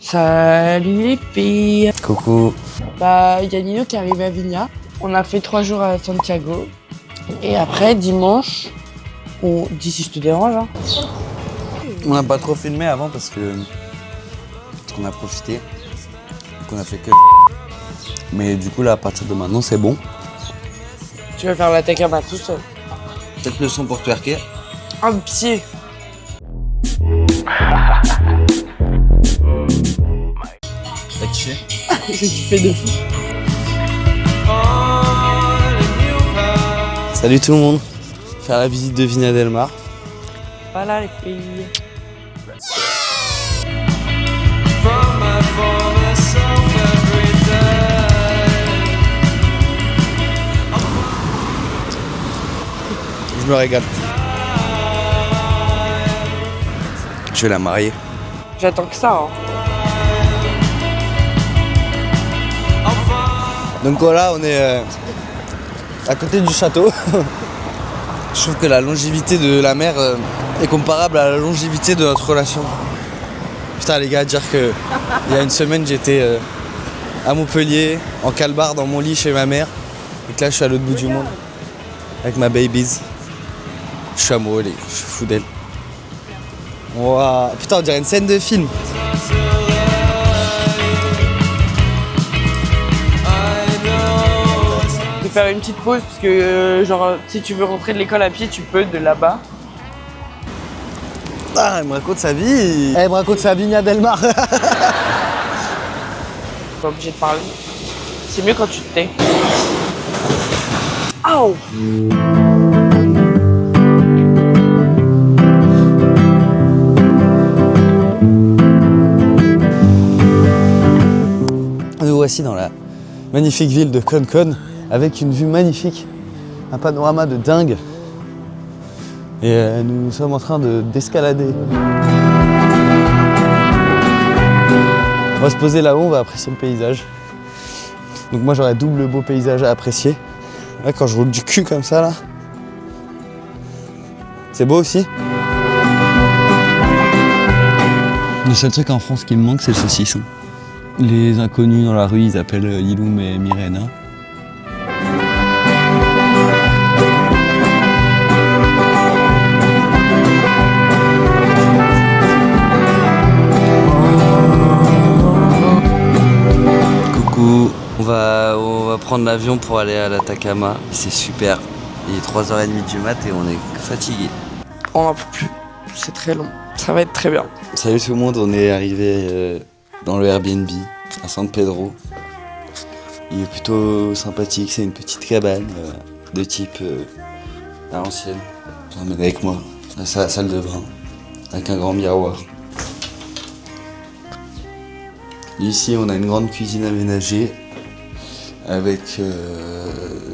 Salut les filles. Coucou. Bah, il y a Nino qui arrive à Vigna. On a fait 3 jours à Santiago. Et après, dimanche, on... Dis si je te dérange. Hein. On n'a pas trop filmé avant parce qu'on a profité. Qu'on a fait que. Mais du coup là, à partir de maintenant, c'est bon. Tu vas faire la takama tout seul. Peut-être le son pour twerker. Un pied. T'as kiffé? J'ai kiffé de fou. Salut tout le monde. Faire la visite de Viña del Mar. Voilà les filles. Je me régale. Je vais la marier. J'attends que ça. Hein. Donc voilà, on est à côté du château. Je trouve que la longévité de la mer est comparable à la longévité de notre relation. Putain les gars, dire que il y a une semaine j'étais à Montpellier, en calbar dans mon lit chez ma mère, et que là je suis à l'autre bout du monde avec ma babies. Je suis amoureux, je suis fou d'elle. Wow. Putain, on dirait une scène de film. Je vais faire une petite pause parce que genre si tu veux rentrer de l'école à pied, tu peux de là-bas. Ah, elle me raconte sa vie. Elle me raconte sa Viña del Mar. Pas obligé de parler. C'est mieux quand tu te tais. Aouh. Nous voici dans la magnifique ville de Concón avec une vue magnifique, un panorama de dingue. Et nous sommes en train d'escalader. On va se poser là-haut, on va apprécier le paysage. Donc moi j'aurais double beau paysage à apprécier. Là quand je roule du cul comme ça là, c'est beau aussi. Le seul truc en France qui me manque, c'est le saucisson. Les inconnus dans la rue, ils appellent Yiloum et Mirena. Coucou, on va prendre l'avion pour aller à l'Atacama. C'est super. Il est 3h30 du mat et on est fatigué. On n'en peut plus. C'est très long. Ça va être très bien. Salut tout le monde, on est arrivé dans le Airbnb à San Pedro. Il est plutôt sympathique, c'est une petite cabane de type à l'ancienne. J'emmène avec moi, la salle de bain, avec un grand miroir. Ici on a une grande cuisine aménagée, avec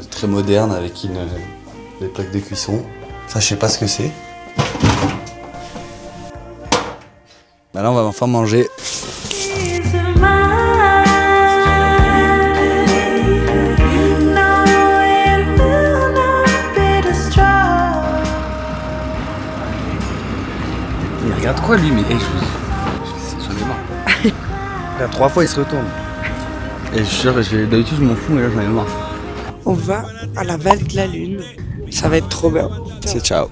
très moderne, avec des plaques de cuisson. Ça je sais pas ce que c'est. Bah là on va enfin manger. Il regarde quoi lui, mais j'en ai marre. Là, 3 fois il se retourne. Et je suis sûr, d'habitude je m'en fous, mais là j'en ai marre. On va à la Vallée de la Lune. Ça va être trop bien. C'est ciao.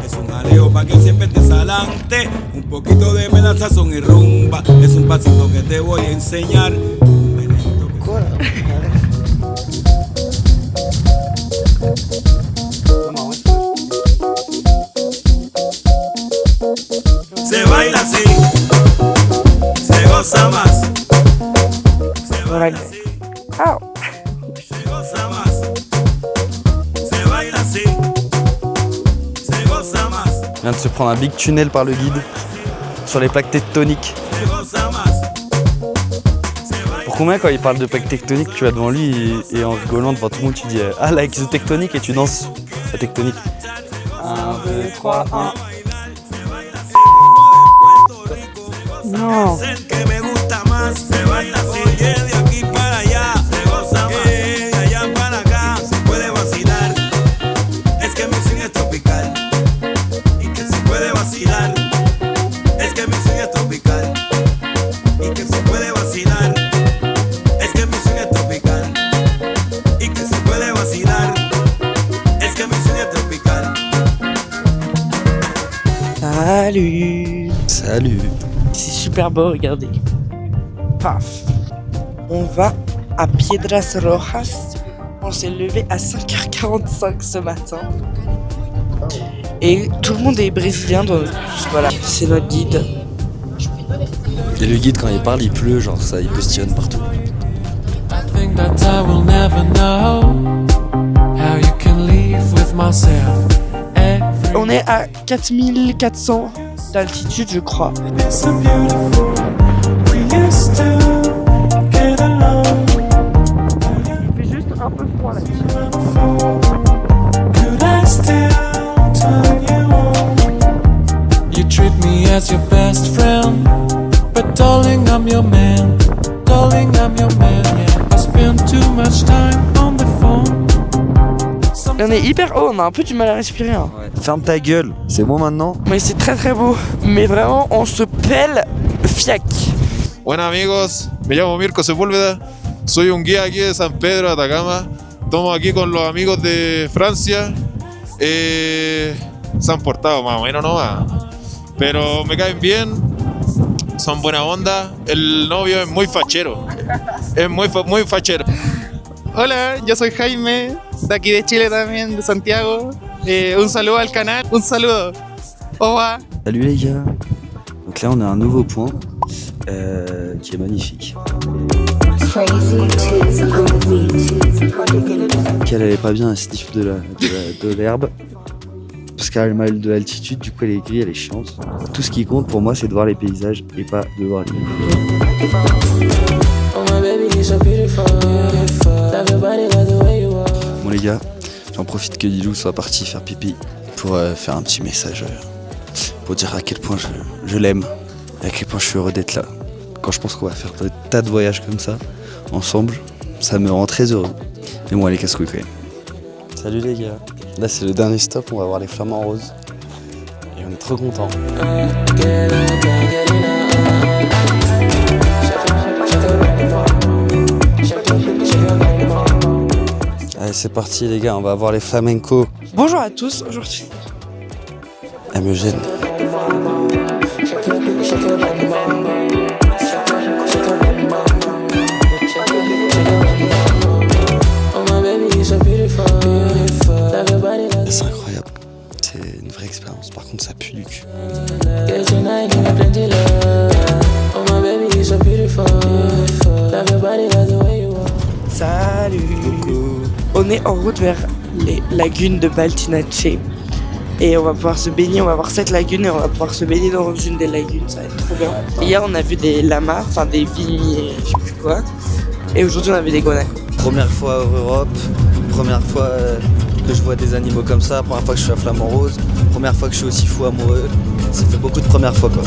Es un jaleo pa' que siempre estés adelante. Un poquito de mela, sazón y rumba. Es un pasito que te voy a enseñar. Un menedito que... Se baila así, se goza más. Se Voilà. baila así, Ah. se goza más. Se baila así, se goza más. On vient de se prendre un big tunnel par le guide sur les plaques tectoniques. Se goza más. Pour combien quand il parle de plaques tectoniques, tu vas devant lui et en rigolant devant tout le monde tu dis ah like the tectonique et tu danses la tectonique. 1, 2, 3, 1. Non. Es el que me gusta más, se baila así, oye, de aquí para allá, se goza más, de allá para acá, se puede vacilar, es que mi swing es tropical, y que se puede vacilar, es que mi swing es tropical, y que se Salut. Salut. C'est super beau, regardez. Paf. On va à Piedras Rojas. On s'est levé à 5h45 ce matin. Et tout le monde est brésilien, donc voilà, c'est notre guide. Et le guide, quand il parle, il pleut, genre ça, il postillonne partout. I think that I will never know how you can live with myself. On est à 4400 d'altitude, je crois. It's so beautiful. We used to get along. Il fait juste un peu froid là. Could I still turn you on? You treat me as your best friend, but darling, I'm your man. Darling, I'm your man. Yeah, I spend too much time on the phone. Et on est hyper haut, on a un peu du mal à respirer. Hein. Ferme ta gueule, c'est bon maintenant? Mais c'est très très beau. Mais vraiment, on se pèle fiac. Buenas amigos, me llamo Mirko Sepúlveda, soy un guía aquí de San Pedro de Atacama. Estamos aquí con los amigos de Francia. Se han portado más o menos nomás, pero me caen bien, son buena onda. El novio es muy fachero, es muy fachero. Hola, yo soy Jaime, de aquí de Chile también, de Santiago. Un saludo al canal, un saludo. Au revoir. Salut les gars. Donc là, on a un nouveau point qui est magnifique. Qu'elle allait pas bien à sniff de l'herbe. Parce qu'elle a mal de l'altitude, du coup elle est grise, elle est chiante. Tout ce qui compte pour moi, c'est de voir les paysages et pas de voir les Bon les gars, j'en profite que Lilou soit parti faire pipi pour faire un petit message pour dire à quel point je l'aime et à quel point je suis heureux d'être là. Quand je pense qu'on va faire des tas de voyages comme ça, ensemble, ça me rend très heureux. Mais bon, allez, casse-couille quand même. Salut les gars, là c'est le dernier stop, on va voir les flamants roses. Et on est trop contents. Allez, c'est parti les gars, on va voir les flamencos. Bonjour à tous, aujourd'hui. Elle me gêne. C'est incroyable, c'est une vraie expérience. Par contre, ça pue du cul. Salut. On est en route vers les lagunes de Baltinace. Et on va pouvoir se baigner, on va voir cette lagune et on va pouvoir se baigner dans une des lagunes, ça va être trop bien. Hier on a vu des lamas, enfin des bimiers, je sais plus quoi. Et aujourd'hui on a vu des guanacos. Première fois en Europe, première fois que je vois des animaux comme ça, première fois que je suis à Flamand Rose, première fois que je suis aussi fou amoureux. Ça fait beaucoup de premières fois quoi.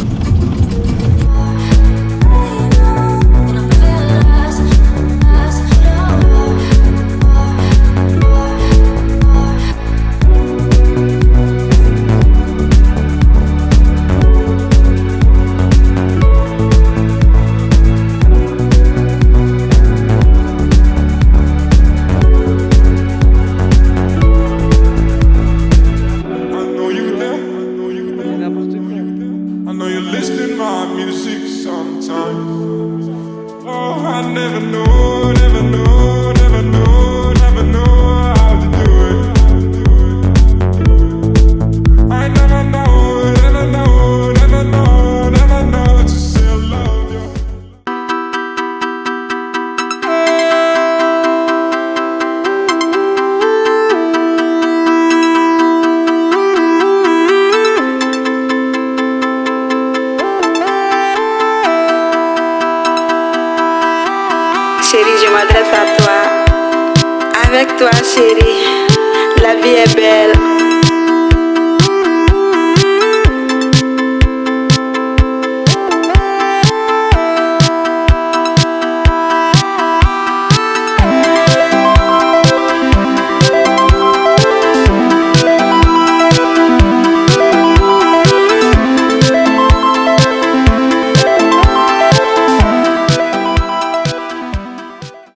Chérie, je m'adresse à toi. Avec toi, chérie, la vie est belle.